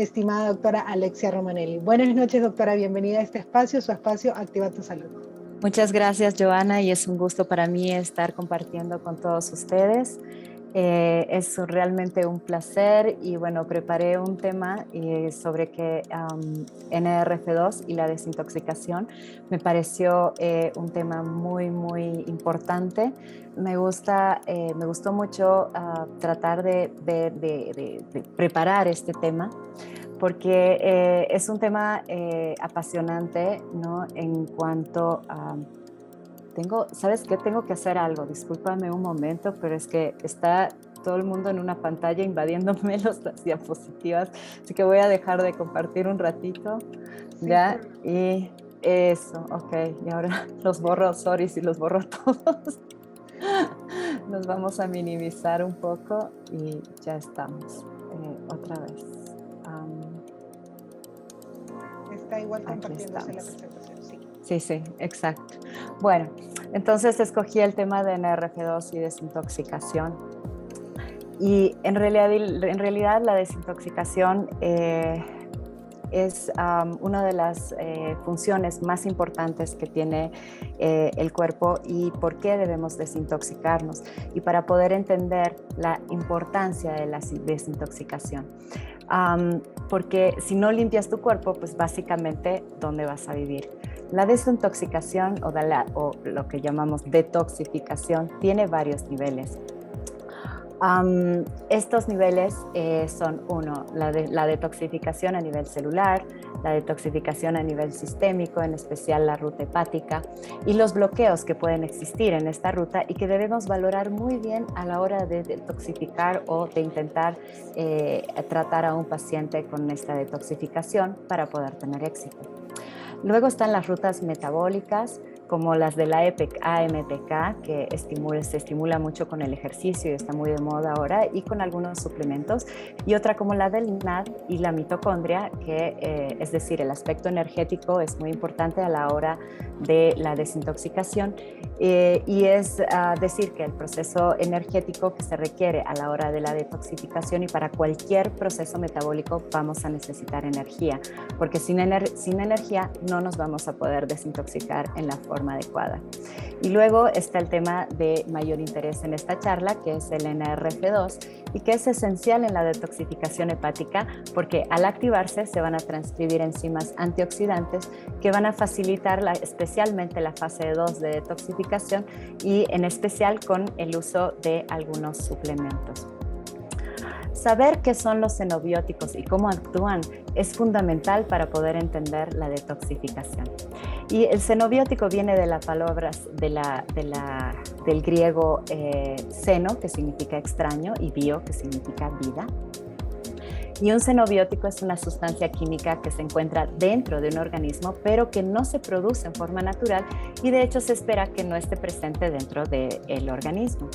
estimada doctora Alexia Romanelli. Buenas noches, doctora, bienvenida a este espacio, su espacio Activa tu Salud. Muchas gracias, Joana, y es un gusto para mí estar compartiendo con todos ustedes. Es realmente un placer y bueno, preparé un tema sobre que NRF2 y la desintoxicación me pareció un tema muy, muy importante. Me gustó mucho tratar de preparar este tema porque es un tema apasionante, ¿no? En cuanto a... ¿Sabes qué? Tengo que hacer algo, discúlpame un momento, pero es que está todo el mundo en una pantalla invadiéndome las diapositivas, así que voy a dejar de compartir un ratito, sí, ¿ya? Y eso, ok, y ahora los borro, sorry si los borro todos. Nos vamos a minimizar un poco y ya estamos, otra vez. Está igual compartiéndose la presentación, sí. Sí, sí, exacto. Bueno, entonces escogí el tema de NRF2 y desintoxicación. Y en realidad la desintoxicación es una de las funciones más importantes que tiene el cuerpo y por qué debemos desintoxicarnos y para poder entender la importancia de la desintoxicación. Porque si no limpias tu cuerpo, pues básicamente, ¿dónde vas a vivir? La desintoxicación o lo que llamamos detoxificación tiene varios niveles. Estos niveles son la detoxificación a nivel celular, la detoxificación a nivel sistémico, en especial la ruta hepática, y los bloqueos que pueden existir en esta ruta y que debemos valorar muy bien a la hora de detoxificar o de intentar tratar a un paciente con esta detoxificación para poder tener éxito. Luego están las rutas metabólicas, como las de la AMPK, que se estimula mucho con el ejercicio y está muy de moda ahora, y con algunos suplementos, y otra como la del NAD y la mitocondria, que es decir, el aspecto energético es muy importante a la hora de la desintoxicación, y es decir que el proceso energético que se requiere a la hora de la detoxificación y para cualquier proceso metabólico vamos a necesitar energía, porque sin energía no nos vamos a poder desintoxicar en la forma adecuada. Y luego está el tema de mayor interés en esta charla, que es el NRF2, y que es esencial en la detoxificación hepática porque al activarse se van a transcribir enzimas antioxidantes que van a facilitar especialmente la fase 2 de detoxificación y en especial con el uso de algunos suplementos. Saber qué son los xenobióticos y cómo actúan es fundamental para poder entender la detoxificación. Y el xenobiótico viene de las palabras del griego xeno, que significa extraño, y bio, que significa vida. Y un xenobiótico es una sustancia química que se encuentra dentro de un organismo, pero que no se produce en forma natural y de hecho se espera que no esté presente dentro del organismo.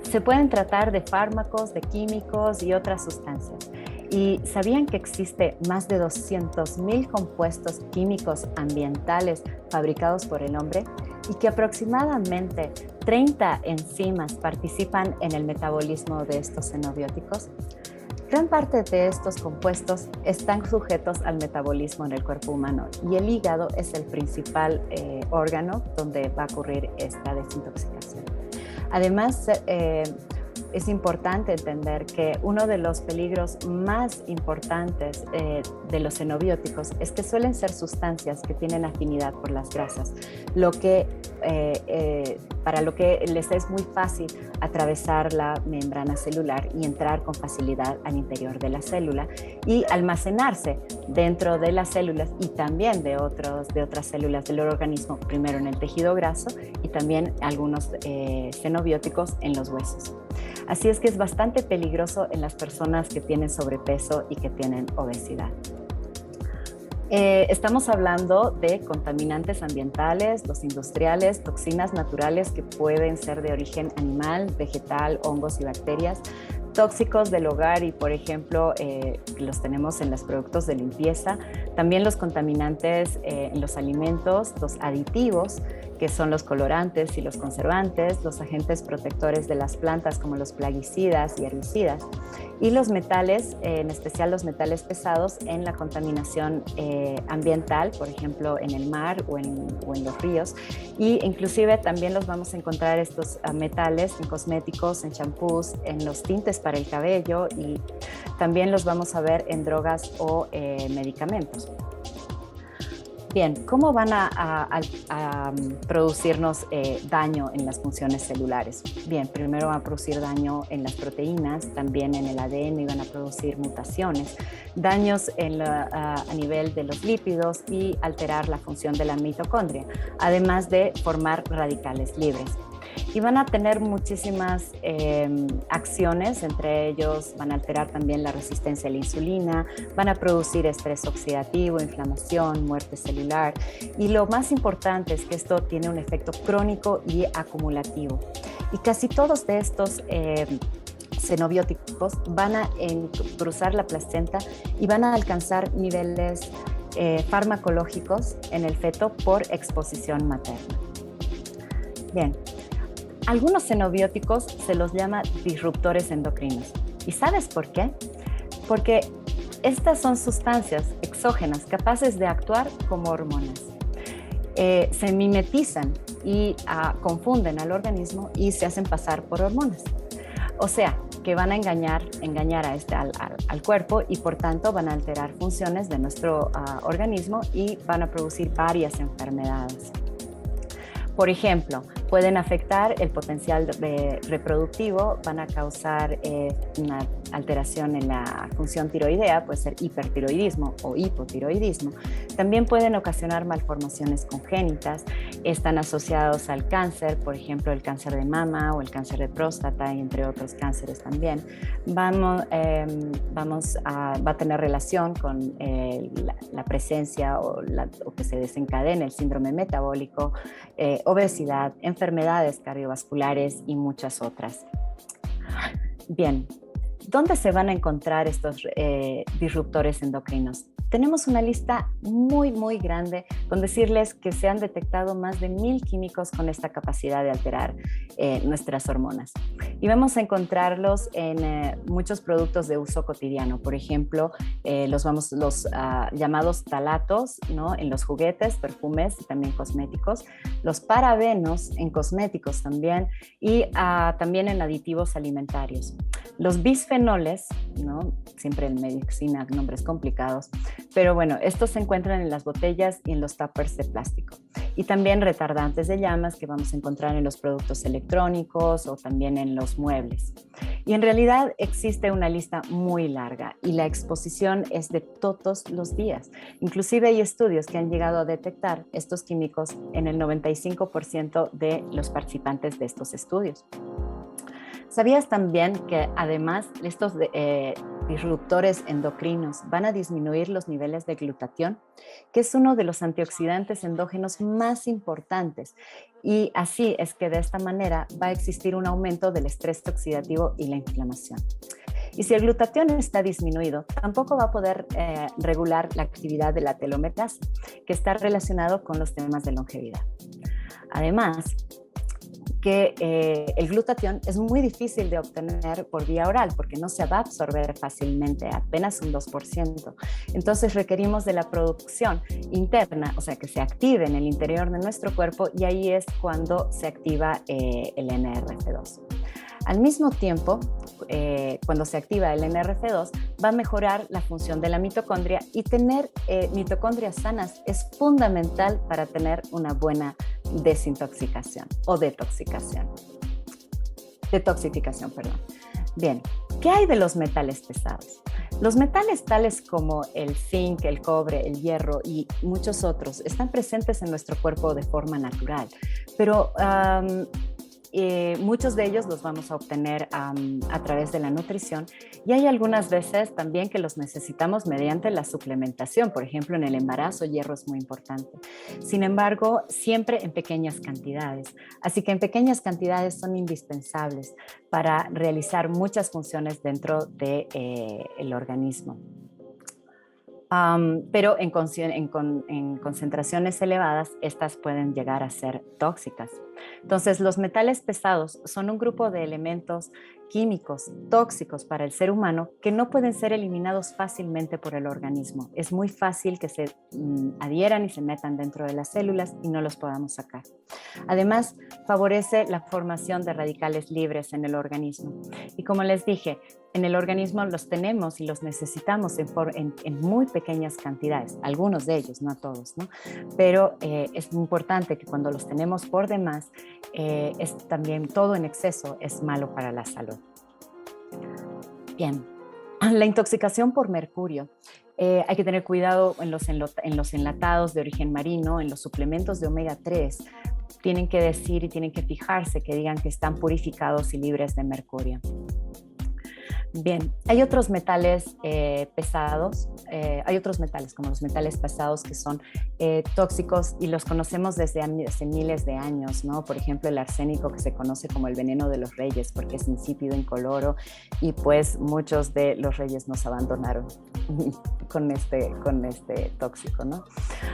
Se pueden tratar de fármacos, de químicos y otras sustancias. ¿Y sabían que existe más de 200.000 compuestos químicos ambientales fabricados por el hombre? Y que aproximadamente 30 enzimas participan en el metabolismo de estos xenobióticos. Gran parte de estos compuestos están sujetos al metabolismo en el cuerpo humano y el hígado es el principal órgano donde va a ocurrir esta desintoxicación. Además, es importante entender que uno de los peligros más importantes de los xenobióticos es que suelen ser sustancias que tienen afinidad por las grasas, para lo que les es muy fácil atravesar la membrana celular y entrar con facilidad al interior de la célula y almacenarse dentro de las células y también de otras células del organismo, primero en el tejido graso y también algunos xenobióticos en los huesos. Así es que es bastante peligroso en las personas que tienen sobrepeso y que tienen obesidad. Estamos hablando de contaminantes ambientales, los industriales, toxinas naturales que pueden ser de origen animal, vegetal, hongos y bacterias, tóxicos del hogar y, por ejemplo, los tenemos en los productos de limpieza, también los contaminantes en los alimentos, los aditivos, que son los colorantes y los conservantes, los agentes protectores de las plantas como los plaguicidas y herbicidas, y los metales, en especial los metales pesados en la contaminación ambiental, por ejemplo, en el mar o en los ríos, y inclusive también los vamos a encontrar estos metales en cosméticos, en champús, en los tintes para el cabello, y también los vamos a ver en drogas o medicamentos. Bien, ¿cómo van a producirnos daño en las funciones celulares? Bien, primero van a producir daño en las proteínas, también en el ADN, y van a producir mutaciones, daños a nivel de los lípidos y alterar la función de la mitocondria, además de formar radicales libres. Y van a tener muchísimas acciones, entre ellos van a alterar también la resistencia a la insulina, van a producir estrés oxidativo, inflamación, muerte celular, y lo más importante es que esto tiene un efecto crónico y acumulativo. Y casi todos de estos xenobióticos van a cruzar la placenta y van a alcanzar niveles farmacológicos en el feto por exposición materna. Bien. Algunos xenobióticos se los llama disruptores endocrinos. ¿Y sabes por qué? Porque estas son sustancias exógenas capaces de actuar como hormonas. Se mimetizan y confunden al organismo y se hacen pasar por hormonas. O sea, que van a engañar al cuerpo, y por tanto van a alterar funciones de nuestro organismo y van a producir varias enfermedades. Por ejemplo, pueden afectar el potencial reproductivo, van a causar una alteración en la función tiroidea, puede ser hipertiroidismo o hipotiroidismo. También pueden ocasionar malformaciones congénitas, están asociados al cáncer, por ejemplo, el cáncer de mama o el cáncer de próstata, y entre otros cánceres también. Va a tener relación con la presencia o que se desencadene el síndrome metabólico, obesidad, enfermedades cardiovasculares y muchas otras. Bien, ¿dónde se van a encontrar estos disruptores endocrinos? Tenemos una lista muy grande con decirles que se han detectado más de 1000 químicos con esta capacidad de alterar nuestras hormonas. Y vamos a encontrarlos en muchos productos de uso cotidiano. Por ejemplo, los llamados talatos, ¿no?, en los juguetes, perfumes y también cosméticos. Los parabenos en cosméticos también, y también en aditivos alimentarios. Los bisfenoles, ¿no?, siempre en medicina nombres complicados, pero bueno, estos se encuentran en las botellas y en los tuppers de plástico. Y también retardantes de llamas que vamos a encontrar en los productos electrónicos o también en los muebles. Y en realidad existe una lista muy larga, y la exposición es de todos los días. Inclusive hay estudios que han llegado a detectar estos químicos en el 95% de los participantes de estos estudios. ¿Sabías también que además estos disruptores endocrinos van a disminuir los niveles de glutatión, que es uno de los antioxidantes endógenos más importantes? Y así es que de esta manera va a existir un aumento del estrés oxidativo y la inflamación. Y si el glutatión está disminuido, tampoco va a poder regular la actividad de la telomerasa, que está relacionado con los temas de longevidad. Además, que el glutatión es muy difícil de obtener por vía oral porque no se va a absorber fácilmente, apenas un 2%. Entonces requerimos de la producción interna, o sea, que se active en el interior de nuestro cuerpo, y ahí es cuando se activa el NRF2. Al mismo tiempo, cuando se activa el NRF2, va a mejorar la función de la mitocondria, y tener mitocondrias sanas es fundamental para tener una buena desintoxicación o detoxificación. Bien, ¿qué hay de los metales pesados? Los metales tales como el zinc, el cobre, el hierro y muchos otros están presentes en nuestro cuerpo de forma natural, pero muchos de ellos los vamos a obtener a través de la nutrición, y hay algunas veces también que los necesitamos mediante la suplementación. Por ejemplo, en el embarazo, hierro es muy importante. Sin embargo, siempre en pequeñas cantidades. Así que en pequeñas cantidades son indispensables para realizar muchas funciones dentro del organismo. Pero en concentraciones elevadas, estas pueden llegar a ser tóxicas. Entonces, los metales pesados son un grupo de elementos químicos tóxicos para el ser humano que no pueden ser eliminados fácilmente por el organismo. Es muy fácil que se adhieran y se metan dentro de las células y no los podamos sacar. Además, favorece la formación de radicales libres en el organismo. Y como les dije, en el organismo los tenemos y los necesitamos en muy pequeñas cantidades, algunos de ellos, no todos, ¿no? Pero es importante que cuando los tenemos por demás, también todo en exceso es malo para la salud. Bien, la intoxicación por mercurio. Hay que tener cuidado en los enlatados de origen marino, en los suplementos de omega 3. Tienen que decir y tienen que fijarse que digan que están purificados y libres de mercurio. Bien, hay otros metales pesados, hay otros metales como los metales pesados que son tóxicos y los conocemos desde hace miles de años, ¿no? Por ejemplo, el arsénico, que se conoce como el veneno de los reyes porque es insípido, incoloro, y pues muchos de los reyes nos abandonaron con este tóxico, ¿no?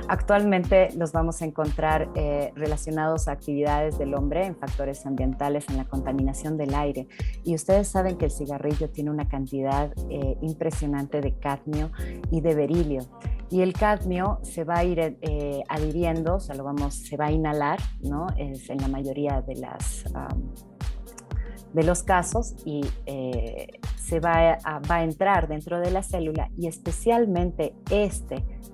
Actualmente los vamos a encontrar relacionados a actividades del hombre en factores ambientales, en la contaminación del aire. Y ustedes saben que el cigarrillo tiene una cantidad impresionante de cadmio y de berilio. Y el cadmio se va a ir adhiriendo, o sea, se va a inhalar, ¿no? Es en la mayoría de los casos, y se va a entrar dentro de la célula, y especialmente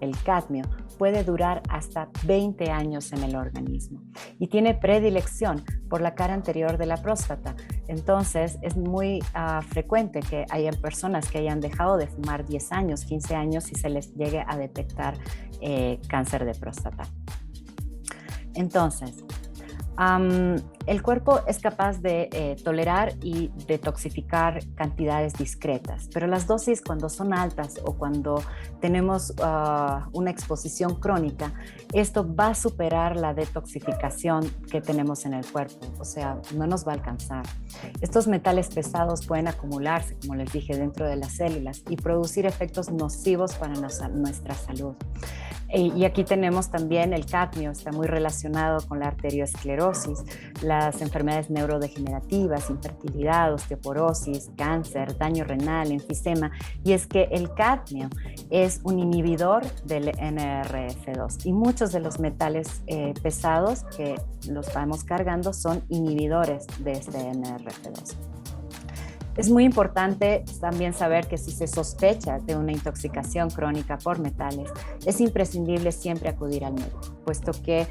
el cadmio, puede durar hasta 20 años en el organismo y tiene predilección por la cara anterior de la próstata. Entonces es muy frecuente que hayan personas que hayan dejado de fumar 10 años, 15 años y se les llegue a detectar cáncer de próstata. Entonces, el cuerpo es capaz de tolerar y detoxificar cantidades discretas, pero las dosis, cuando son altas o cuando tenemos una exposición crónica, esto va a superar la detoxificación que tenemos en el cuerpo, o sea, no nos va a alcanzar. Estos metales pesados pueden acumularse, como les dije, dentro de las células y producir efectos nocivos para nuestra salud. Y aquí tenemos también el cadmio, está muy relacionado con la arteriosclerosis, las enfermedades neurodegenerativas, infertilidad, osteoporosis, cáncer, daño renal, enfisema. Y es que el cadmio es un inhibidor del NRF2 y muchos de los metales pesados que los vamos cargando son inhibidores de este NRF2. Es muy importante también saber que si se sospecha de una intoxicación crónica por metales, es imprescindible siempre acudir al médico, puesto que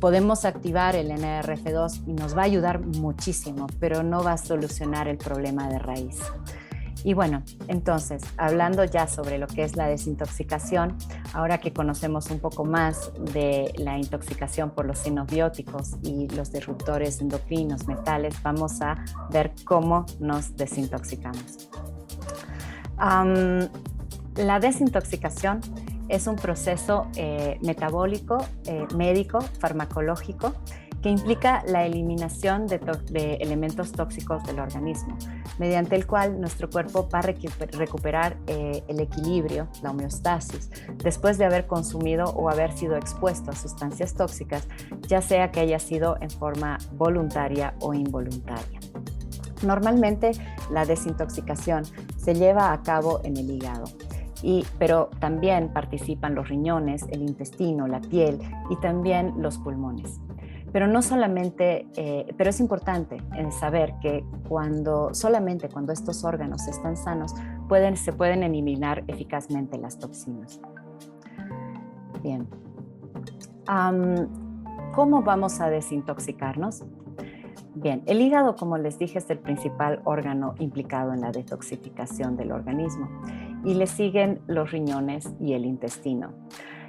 podemos activar el NRF2 y nos va a ayudar muchísimo, pero no va a solucionar el problema de raíz. Y bueno, entonces, hablando ya sobre lo que es la desintoxicación, ahora que conocemos un poco más de la intoxicación por los xenobióticos y los disruptores endocrinos, metales, vamos a ver cómo nos desintoxicamos. La desintoxicación es un proceso metabólico, médico, farmacológico, que implica la eliminación de elementos tóxicos del organismo, mediante el cual nuestro cuerpo va a recuperar el equilibrio, la homeostasis, después de haber consumido o haber sido expuesto a sustancias tóxicas, ya sea que haya sido en forma voluntaria o involuntaria. Normalmente la desintoxicación se lleva a cabo en el hígado, pero también participan los riñones, el intestino, la piel y también los pulmones. Pero no solamente, pero es importante saber que solamente cuando estos órganos están sanos se pueden eliminar eficazmente las toxinas. Bien. ¿Cómo vamos a desintoxicarnos? Bien, el hígado, como les dije, es el principal órgano implicado en la detoxificación del organismo y le siguen los riñones y el intestino.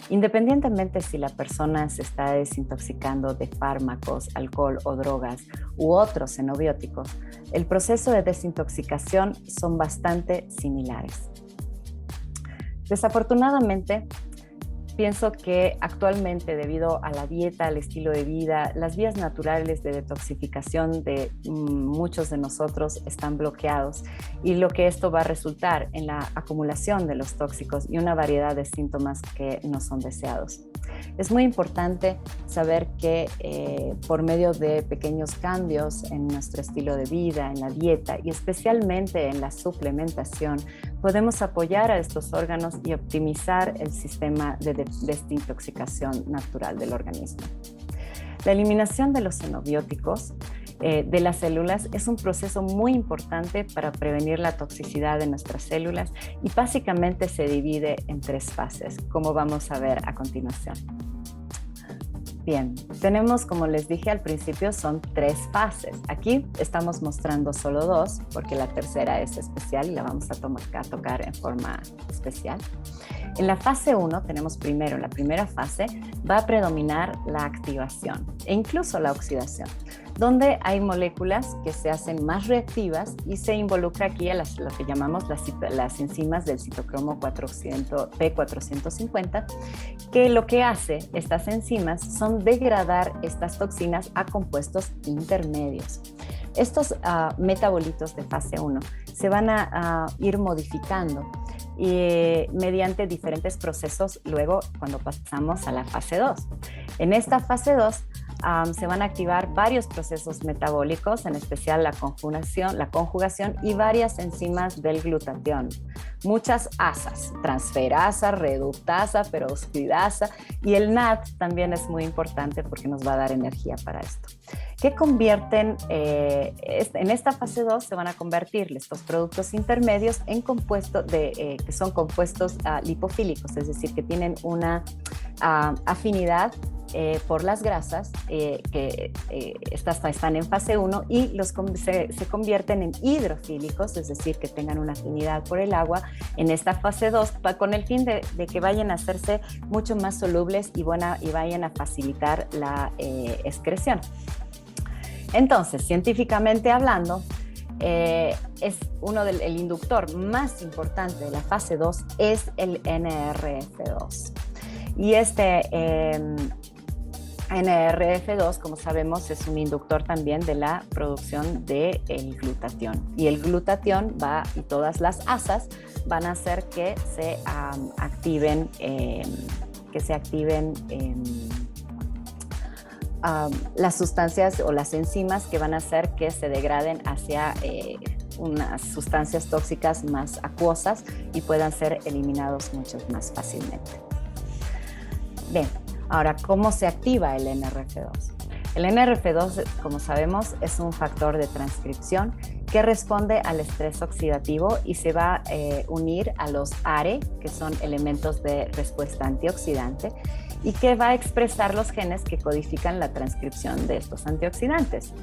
Independientemente si la persona se está desintoxicando de fármacos, alcohol o drogas u otros xenobióticos, el proceso de desintoxicación son bastante similares. Desafortunadamente, pienso que actualmente, debido a la dieta, al estilo de vida, las vías naturales de detoxificación de muchos de nosotros están bloqueados, y lo que esto va a resultar en la acumulación de los tóxicos y una variedad de síntomas que no son deseados. Es muy importante saber que por medio de pequeños cambios en nuestro estilo de vida, en la dieta y especialmente en la suplementación, podemos apoyar a estos órganos y optimizar el sistema de desintoxicación natural del organismo. La eliminación de los xenobióticos de las células es un proceso muy importante para prevenir la toxicidad de nuestras células, y básicamente se divide en 3 fases, como vamos a ver a continuación. Bien, tenemos, como les dije al principio, son 3 fases. Aquí estamos mostrando solo 2 porque la tercera es especial y la vamos a tocar en forma especial. En la fase 1 tenemos primero, en la primera fase va a predominar la activación e incluso la oxidación, donde hay moléculas que se hacen más reactivas y se involucra aquí a lo que llamamos las enzimas del citocromo P450, que lo que hace estas enzimas son degradar estas toxinas a compuestos intermedios. Estos metabolitos de fase 1 se van a ir modificando mediante diferentes procesos luego cuando pasamos a la fase 2. En esta fase 2 se van a activar varios procesos metabólicos, en especial la conjugación y varias enzimas del glutatión. Muchas asas, transferasa, reductasa, peroxidasa, y el NAD también es muy importante porque nos va a dar energía para esto. ¿Qué convierten? En esta fase 2 se van a convertir estos productos intermedios en compuestos que son compuestos lipofílicos, es decir, que tienen una afinidad por las grasas que están en fase 1, y se convierten en hidrofílicos, es decir, que tengan una afinidad por el agua en esta fase 2, con el fin de que vayan a hacerse mucho más solubles y vayan a facilitar la excreción. Entonces, científicamente hablando, es el inductor más importante de la fase 2 es el NRF2. Y NRF2, como sabemos, es un inductor también de la producción del glutatión. Y el glutatión y todas las asas van a hacer que se activen las sustancias o las enzimas que van a hacer que se degraden hacia unas sustancias tóxicas más acuosas y puedan ser eliminados mucho más fácilmente. Bien, ahora, ¿cómo se activa el NRF2? El NRF2, como sabemos, es un factor de transcripción que responde al estrés oxidativo y se va a unir a los ARE, que son elementos de respuesta antioxidante, y que va a expresar los genes que codifican la transcripción de estos antioxidantes,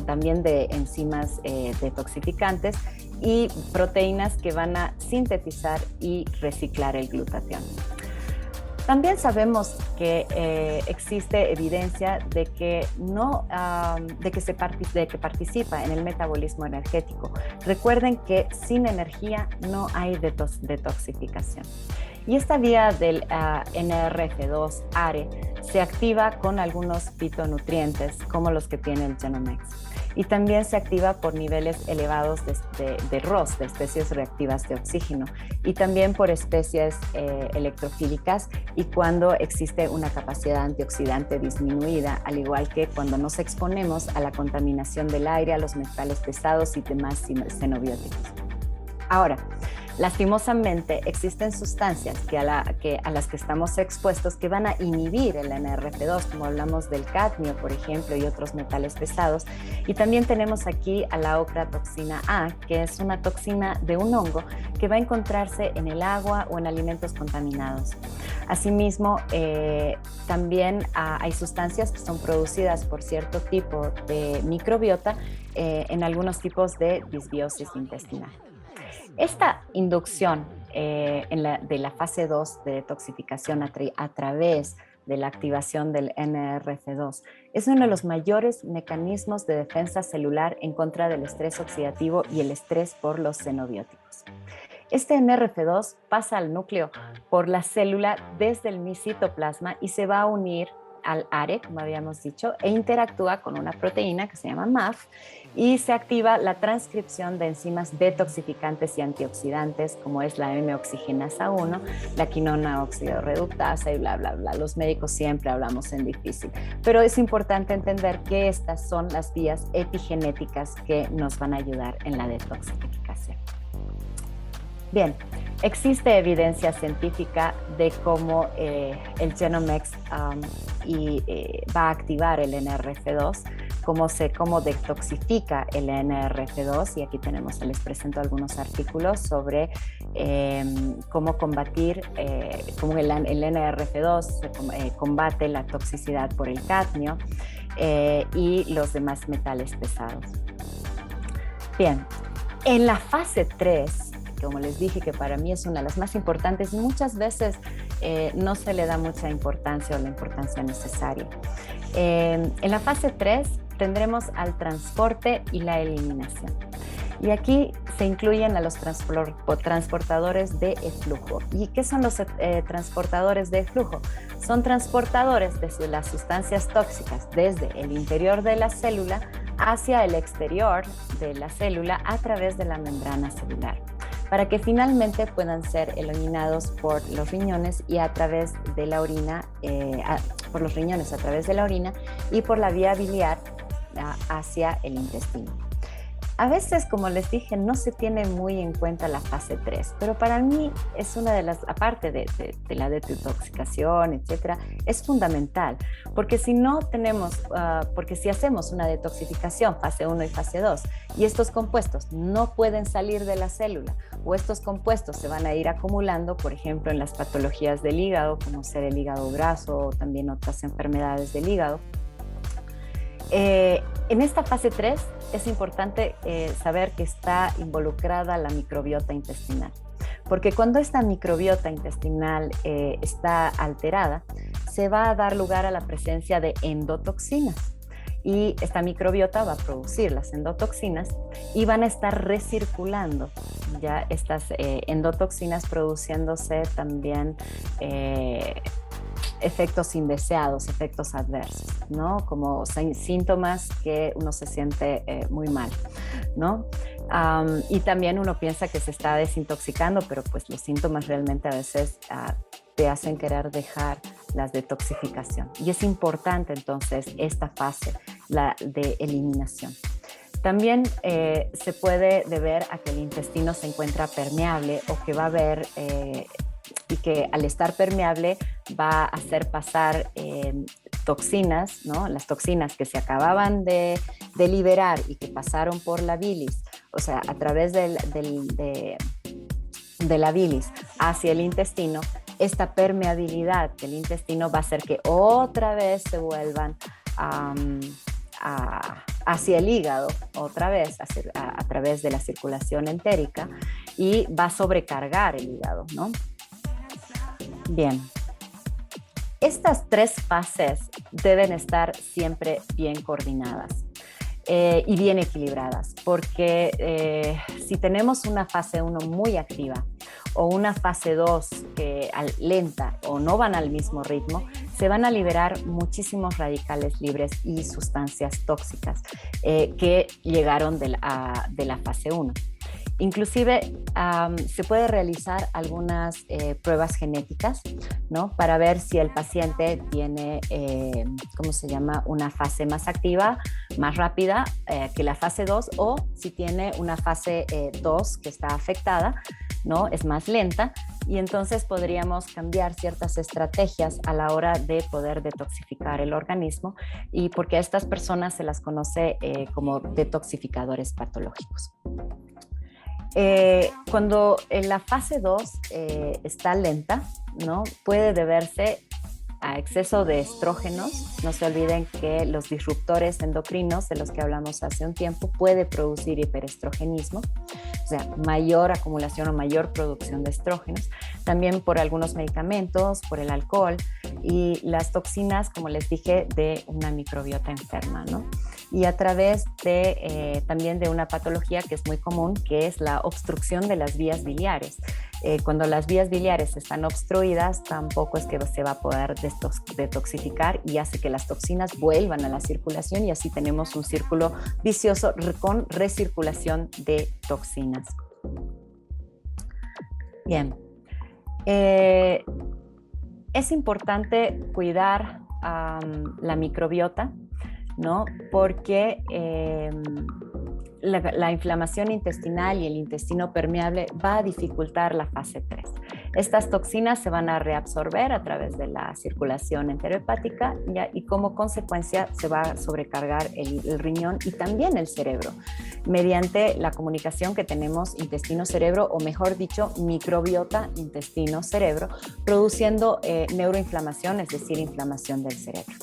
también de enzimas detoxificantes y proteínas que van a sintetizar y reciclar el glutatión. También sabemos que existe evidencia de que participa en el metabolismo energético. Recuerden que sin energía no hay detoxificación. Y esta vía del NRF2 ARE se activa con algunos fitonutrientes como los que tiene el Genomex. Y también se activa por niveles elevados de ROS, de especies reactivas de oxígeno, y también por especies electrofílicas, y cuando existe una capacidad antioxidante disminuida, al igual que cuando nos exponemos a la contaminación del aire, a los metales pesados y demás xenobióticos. Ahora, lastimosamente existen sustancias a las que estamos expuestos que van a inhibir el NRF2, como hablamos del cadmio, por ejemplo, y otros metales pesados. Y también tenemos aquí a la ocratoxina A, que es una toxina de un hongo que va a encontrarse en el agua o en alimentos contaminados. Asimismo, también hay sustancias que son producidas por cierto tipo de microbiota en algunos tipos de disbiosis intestinal. Esta inducción de la fase 2 de detoxificación a través de la activación del NRF2. Es uno de los mayores mecanismos de defensa celular en contra del estrés oxidativo y el estrés por los xenobióticos. Este NRF2 pasa al núcleo por la célula desde el citoplasma y se va a unir al ARE, como habíamos dicho, e interactúa con una proteína que se llama MAF y se activa la transcripción de enzimas detoxificantes y antioxidantes, como es la M-oxigenasa 1, la quinona oxidorreductasa y bla, bla, bla. Los médicos siempre hablamos en difícil, pero es importante entender que estas son las vías epigenéticas que nos van a ayudar en la detoxificación. Bien, existe evidencia científica de cómo el Genomex va a activar el NRF2, cómo detoxifica el NRF2, y aquí les presento algunos artículos sobre cómo combatir, cómo el NRF2 combate la toxicidad por el cadmio y los demás metales pesados. Bien, en la fase 3, como les dije, que para mí es una de las más importantes, muchas veces no se le da mucha importancia o la importancia necesaria. En la fase 3 tendremos al transporte y la eliminación. Y aquí se incluyen a los transportadores de eflujo. ¿Y qué son los transportadores de eflujo? Son transportadores de las sustancias tóxicas desde el interior de la célula hacia el exterior de la célula a través de la membrana celular, para que finalmente puedan ser eliminados por los riñones y a través de la orina, por los riñones a través de la orina y por la vía biliar hacia el intestino. A veces, como les dije, no se tiene muy en cuenta la fase 3, pero para mí es una de las, aparte de la detoxificación, etcétera, es fundamental, porque si no tenemos, porque si hacemos una detoxificación fase 1 y fase 2 y estos compuestos no pueden salir de la célula o estos compuestos se van a ir acumulando, por ejemplo, en las patologías del hígado, como ser el hígado graso o también otras enfermedades del hígado. En esta fase 3 es importante saber que está involucrada la microbiota intestinal, porque cuando esta microbiota intestinal está alterada, se va a dar lugar a la presencia de endotoxinas. Y esta microbiota va a producir las endotoxinas y van a estar recirculando ya estas endotoxinas, produciéndose también efectos indeseados, efectos adversos, ¿no? Como síntomas que uno se siente muy mal, ¿no? Y también uno piensa que se está desintoxicando, pero pues los síntomas realmente a veces te hacen querer dejar la detoxificación. Y es importante entonces esta fase, la de eliminación. También se puede deber a que el intestino se encuentra permeable o que va a haber y que al estar permeable va a hacer pasar toxinas, ¿no? Las toxinas que se acababan de liberar y que pasaron por la bilis, o sea, a través de la bilis hacia el intestino. Esta permeabilidad del intestino va a hacer que otra vez se vuelvan hacia el hígado, otra vez a través de la circulación entérica, y va a sobrecargar el hígado, ¿no? Bien, estas 3 fases deben estar siempre bien coordinadas y bien equilibradas, porque si tenemos una fase 1 muy activa o una fase 2 que lenta o no van al mismo ritmo, se van a liberar muchísimos radicales libres y sustancias tóxicas que llegaron de la fase 1. Inclusive se puede realizar algunas pruebas genéticas, ¿no? Para ver si el paciente tiene, ¿cómo se llama? Una fase más activa, más rápida que la fase 2, o si tiene una fase 2 que está afectada, ¿no? Es más lenta, y entonces podríamos cambiar ciertas estrategias a la hora de poder detoxificar el organismo, y porque a estas personas se las conoce como detoxificadores patológicos. Cuando en la fase 2 está lenta, ¿no? Puede deberse a exceso de estrógenos, no se olviden que los disruptores endocrinos de los que hablamos hace un tiempo puede producir hiperestrogenismo, o sea, mayor acumulación o mayor producción de estrógenos. También por algunos medicamentos, por el alcohol y las toxinas, como les dije, de una microbiota enferma, ¿no? Y a través de también de una patología que es muy común, que es la obstrucción de las vías biliares. Cuando las vías biliares están obstruidas, tampoco es que se va a poder detoxificar y hace que las toxinas vuelvan a la circulación y así tenemos un círculo vicioso con recirculación de toxinas. Bien. Es importante cuidar la microbiota, ¿no? Porque la inflamación intestinal y el intestino permeable va a dificultar la fase 3. Estas toxinas se van a reabsorber a través de la circulación enterohepática y como consecuencia se va a sobrecargar el riñón y también el cerebro mediante la comunicación que tenemos intestino-cerebro, o mejor dicho, microbiota intestino-cerebro, produciendo neuroinflamación, es decir, inflamación del cerebro.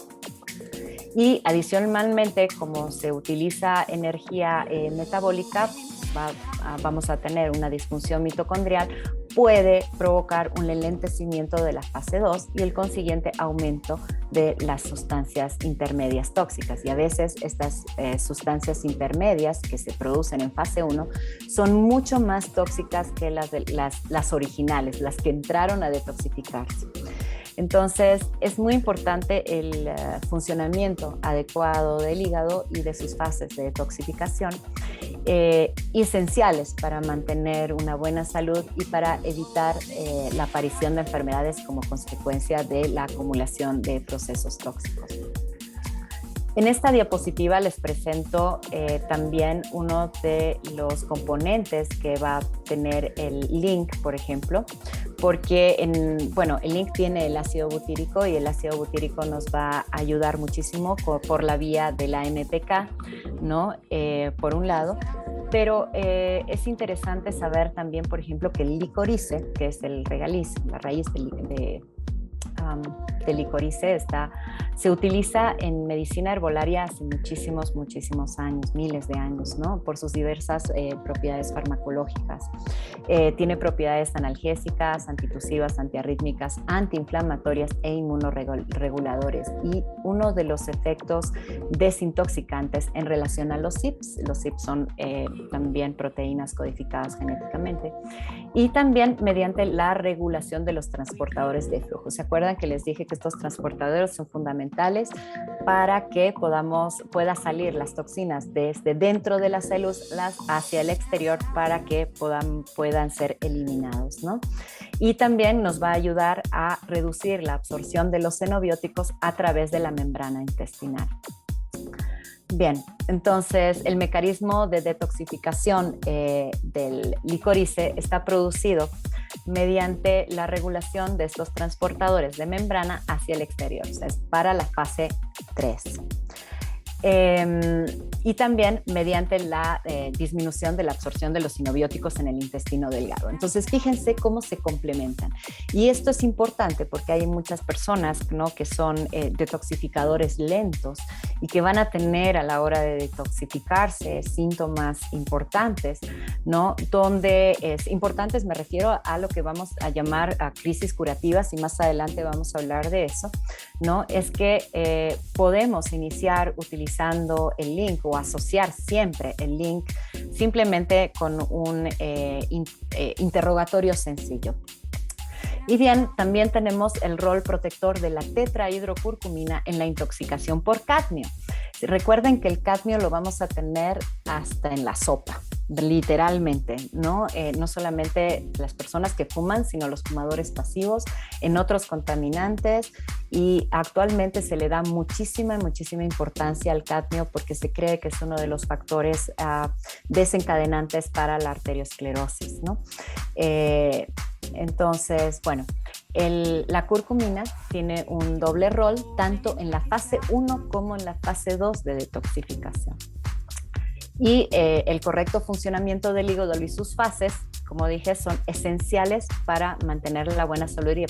Y adicionalmente, como se utiliza energía metabólica, vamos a tener una disfunción mitocondrial, puede provocar un enlentecimiento de la fase 2 y el consiguiente aumento de las sustancias intermedias tóxicas. Y a veces estas sustancias intermedias que se producen en fase 1 son mucho más tóxicas que las originales, las que entraron a detoxificarse. Entonces, es muy importante el funcionamiento adecuado del hígado y de sus fases de detoxificación, esenciales para mantener una buena salud y para evitar la aparición de enfermedades como consecuencia de la acumulación de procesos tóxicos. En esta diapositiva les presento también uno de los componentes que va a tener el link, por ejemplo, porque el link tiene el ácido butírico y el ácido butírico nos va a ayudar muchísimo por la vía de la NPK, ¿no? Por un lado. Pero es interesante saber también, por ejemplo, que el licorice, que es el regaliz, la raíz de licorice, se utiliza en medicina herbolaria hace muchísimos años, miles de años, ¿no? Por sus diversas propiedades farmacológicas. Tiene propiedades analgésicas, antitusivas, antiarrítmicas, antiinflamatorias e inmunorreguladores. Y uno de los efectos desintoxicantes en relación a los CYPs son también proteínas codificadas genéticamente, y también mediante la regulación de los transportadores de flujo. ¿Se acuerdan que les dije que estos transportadores son fundamentales para que pueda salir las toxinas desde dentro de las células hacia el exterior para que puedan ser eliminados, ¿no? Y también nos va a ayudar a reducir la absorción de los xenobióticos a través de la membrana intestinal. Bien, entonces el mecanismo de detoxificación del licorice está producido mediante la regulación de estos transportadores de membrana hacia el exterior, o sea, es para la fase 3. Y también mediante la disminución de la absorción de los xenobióticos en el intestino delgado. Entonces, fíjense cómo se complementan. Y esto es importante porque hay muchas personas, ¿no?, que son detoxificadores lentos y que van a tener a la hora de detoxificarse síntomas importantes, ¿no? Importantes me refiero a lo que vamos a llamar a crisis curativas, y más adelante vamos a hablar de eso, ¿no? Es que podemos iniciar utilizando el link o asociar siempre el link simplemente con un interrogatorio sencillo. Y bien, también tenemos el rol protector de la tetrahidrocurcumina en la intoxicación por cadmio. Recuerden que el cadmio lo vamos a tener hasta en la sopa, literalmente, ¿no? No solamente las personas que fuman, sino los fumadores pasivos, en otros contaminantes, y actualmente se le da muchísima importancia al cadmio porque se cree que es uno de los factores desencadenantes para la arteriosclerosis, ¿no? Entonces, bueno, la curcumina tiene un doble rol tanto en la fase 1 como en la fase 2 de detoxificación. Y el correcto funcionamiento del hígado y sus fases como dije, son esenciales para mantener la buena salud y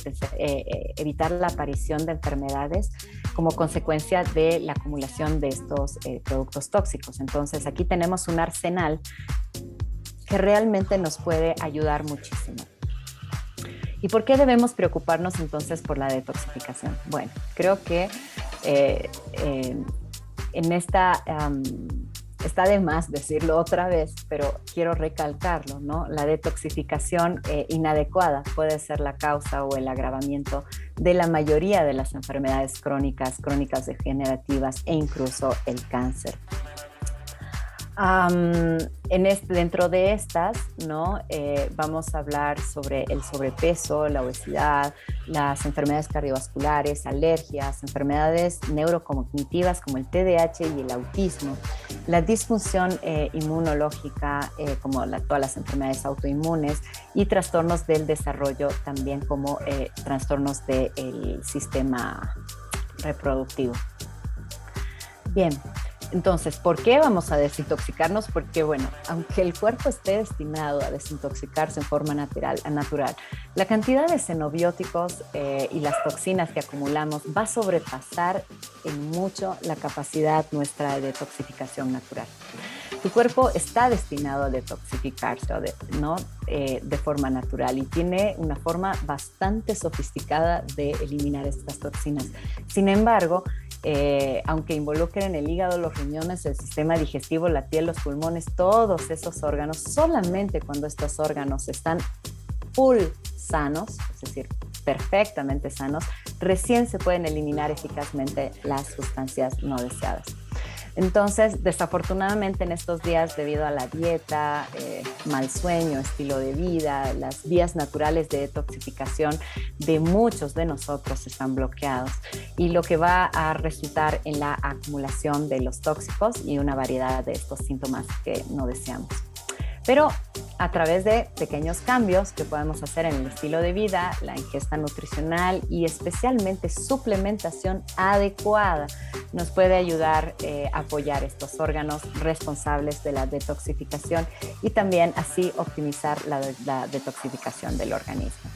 evitar la aparición de enfermedades como consecuencia de la acumulación de estos productos tóxicos. Entonces, aquí tenemos un arsenal que realmente nos puede ayudar muchísimo. ¿Y por qué debemos preocuparnos entonces por la detoxificación? Bueno, creo que en esta... está de más decirlo otra vez, pero quiero recalcarlo, ¿no? La detoxificación inadecuada puede ser la causa o el agravamiento de la mayoría de las enfermedades crónicas degenerativas e incluso el cáncer. Dentro de estas, ¿no? Vamos a hablar sobre el sobrepeso, la obesidad, las enfermedades cardiovasculares, alergias, enfermedades neurocognitivas como el TDAH y el autismo, la disfunción inmunológica como todas las enfermedades autoinmunes y trastornos del desarrollo también como trastornos del sistema reproductivo. Bien. Entonces, ¿por qué vamos a desintoxicarnos? Porque, bueno, aunque el cuerpo esté destinado a desintoxicarse en forma natural, la cantidad de xenobióticos y las toxinas que acumulamos va a sobrepasar en mucho la capacidad nuestra de detoxificación natural. Tu cuerpo está destinado a detoxificarse, ¿no? De forma natural y tiene una forma bastante sofisticada de eliminar estas toxinas. Sin embargo, aunque involucren el hígado, los riñones, el sistema digestivo, la piel, los pulmones, todos esos órganos, solamente cuando estos órganos están full sanos, es decir, perfectamente sanos, recién se pueden eliminar eficazmente las sustancias no deseadas. Entonces, desafortunadamente en estos días, debido a la dieta, mal sueño, estilo de vida, las vías naturales de detoxificación de muchos de nosotros están bloqueados y lo que va a resultar en la acumulación de los tóxicos y una variedad de estos síntomas que no deseamos. Pero a través de pequeños cambios que podemos hacer en el estilo de vida, la ingesta nutricional y especialmente suplementación adecuada nos puede ayudar a apoyar estos órganos responsables de la detoxificación y también así optimizar la detoxificación del organismo.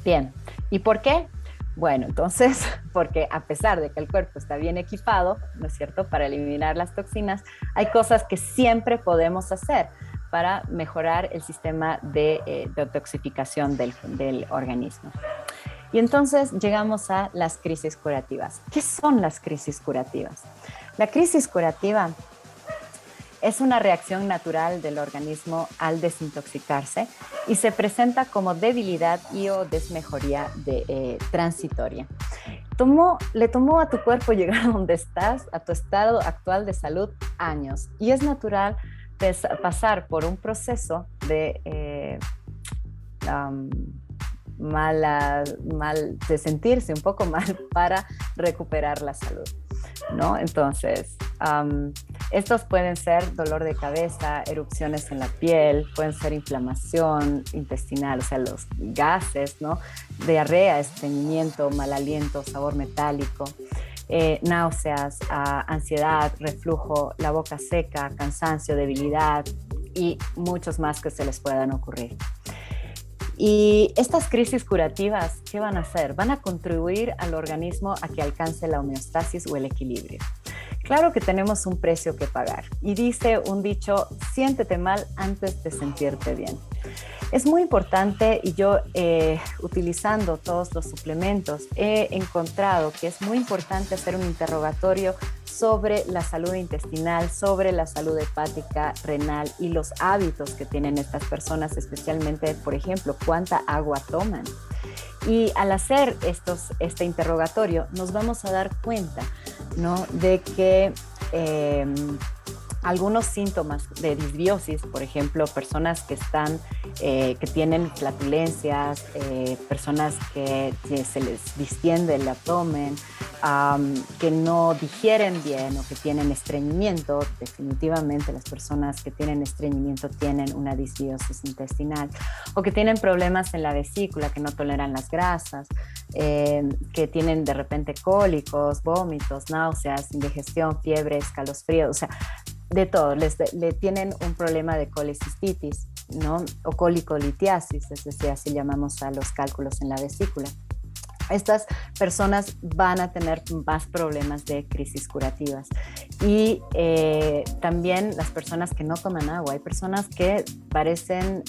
Bien, ¿y por qué? Bueno, entonces, porque a pesar de que el cuerpo está bien equipado, ¿no es cierto?, para eliminar las toxinas, hay cosas que siempre podemos hacer para mejorar el sistema de detoxificación del organismo. Y entonces llegamos a las crisis curativas. ¿Qué son las crisis curativas? La crisis curativa es una reacción natural del organismo al desintoxicarse y se presenta como debilidad y o desmejoría transitoria. Le tomó a tu cuerpo llegar a donde estás, a tu estado actual de salud, años. Y es natural pasar por un proceso de de sentirse un poco mal para recuperar la salud, ¿no? Entonces, estos pueden ser dolor de cabeza, erupciones en la piel, pueden ser inflamación intestinal, o sea, los gases, ¿no? Diarrea, estreñimiento, mal aliento, sabor metálico, náuseas, ansiedad, reflujo, la boca seca, cansancio, debilidad y muchos más que se les puedan ocurrir. Y estas crisis curativas, ¿qué van a hacer? Van a contribuir al organismo a que alcance la homeostasis o el equilibrio. Claro que tenemos un precio que pagar y dice un dicho, siéntete mal antes de sentirte bien. Es muy importante y yo utilizando todos los suplementos he encontrado que es muy importante hacer un interrogatorio sobre la salud intestinal, sobre la salud hepática, renal y los hábitos que tienen estas personas, especialmente, por ejemplo, cuánta agua toman. Y al hacer este interrogatorio nos vamos a dar cuenta, ¿no?, de que algunos síntomas de disbiosis, por ejemplo, personas que tienen flatulencias, personas que se les distiende el abdomen, que no digieren bien o que tienen estreñimiento. Definitivamente las personas que tienen estreñimiento tienen una disbiosis intestinal, o que tienen problemas en la vesícula, que no toleran las grasas, que tienen de repente cólicos, vómitos, náuseas, indigestión, fiebre, escalofríos, o sea, de todo, le tienen un problema de colecistitis, ¿no? O colicolitiasis, es decir, así llamamos a los cálculos en la vesícula. Estas personas van a tener más problemas de crisis curativas. Y también las personas que no toman agua. Hay personas que parecen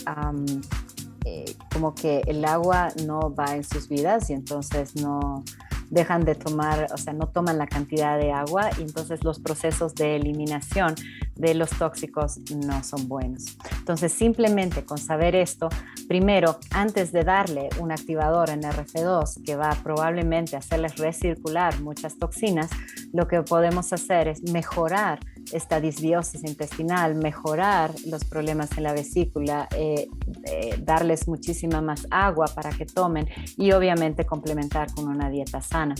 como que el agua no va en sus vidas y entonces no dejan de tomar, o sea, no toman la cantidad de agua y entonces los procesos de eliminación de los tóxicos no son buenos. Entonces, simplemente con saber esto, primero, antes de darle un activador en RF2 que va probablemente a hacerles recircular muchas toxinas, lo que podemos hacer es mejorar esta disbiosis intestinal, mejorar los problemas en la vesícula, darles muchísima más agua para que tomen y obviamente complementar con una dieta sana.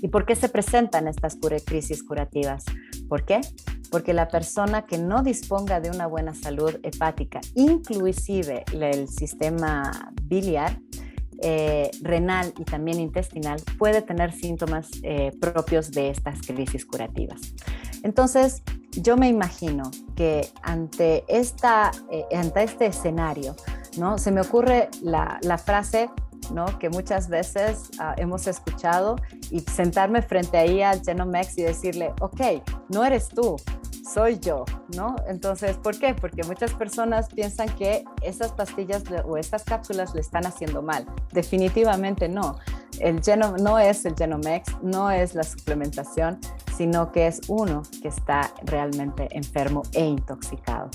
¿Y por qué se presentan estas crisis curativas? ¿Por qué? Porque la persona que no disponga de una buena salud hepática, inclusive el sistema biliar, renal y también intestinal, puede tener síntomas propios de estas crisis curativas. Entonces, yo me imagino que ante este escenario, ¿no? Se me ocurre la frase, ¿no? Que muchas veces hemos escuchado, y sentarme frente ahí al Genomex y decirle, ok, no eres tú, soy yo, ¿no? Entonces, ¿por qué? Porque muchas personas piensan que esas pastillas o estas cápsulas le están haciendo mal. Definitivamente no. No es el Genomex, no es la suplementación, sino que es uno que está realmente enfermo e intoxicado.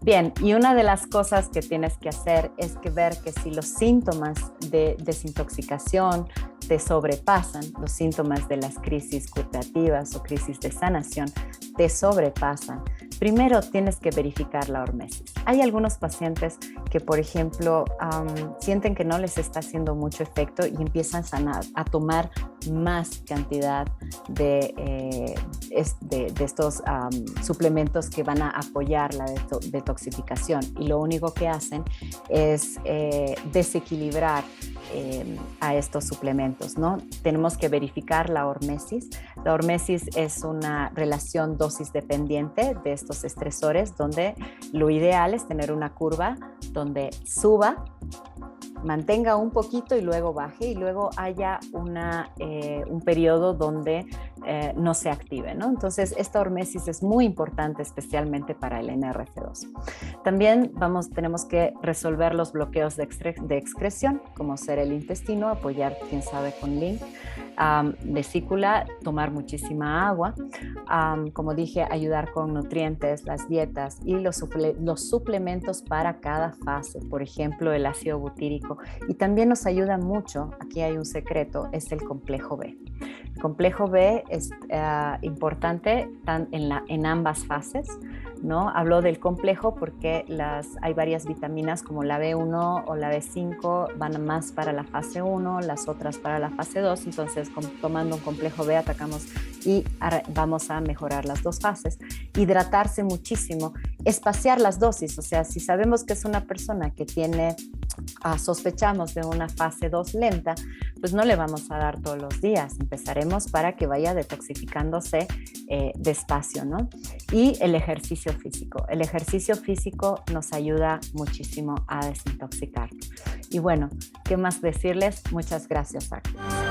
Bien, y una de las cosas que tienes que hacer es que ver que si los síntomas de desintoxicación te sobrepasan, los síntomas de las crisis curativas o crisis de sanación te sobrepasan, primero tienes que verificar la hormesis. Hay algunos pacientes que, por ejemplo, sienten que no les está haciendo mucho efecto y empiezan a tomar más cantidad de estos suplementos que van a apoyar la detoxificación, y lo único que hacen es desequilibrar a estos suplementos, ¿no? Tenemos que verificar la hormesis. La hormesis es una relación dosis dependiente de estos estresores, donde lo ideal es tener una curva donde suba, mantenga un poquito y luego baje, y luego haya un periodo donde no se active, ¿no? Entonces, esta hormesis es muy importante, especialmente para el NRF2. También tenemos que resolver los bloqueos de excreción, como ser el intestino, apoyar, quién sabe, con Link, vesícula, tomar muchísima agua, como dije, ayudar con nutrientes, las dietas y los suplementos para cada fase, por ejemplo, el ácido butírico. Y también nos ayuda mucho, aquí hay un secreto, es el complejo B. El complejo B es importante en ambas fases, ¿no? Hablo del complejo porque hay varias vitaminas como la B1 o la B5 van más para la fase 1, las otras para la fase 2, entonces tomando un complejo B atacamos y vamos a mejorar las dos fases. Hidratarse muchísimo, espaciar las dosis, o sea, si sabemos que es una persona que sospechamos de una fase 2 lenta, pues no le vamos a dar todos los días, empezaremos para que vaya detoxificándose despacio, ¿no? Y el ejercicio físico. El ejercicio físico nos ayuda muchísimo a desintoxicar. Y bueno, ¿qué más decirles? Muchas gracias, Agnes.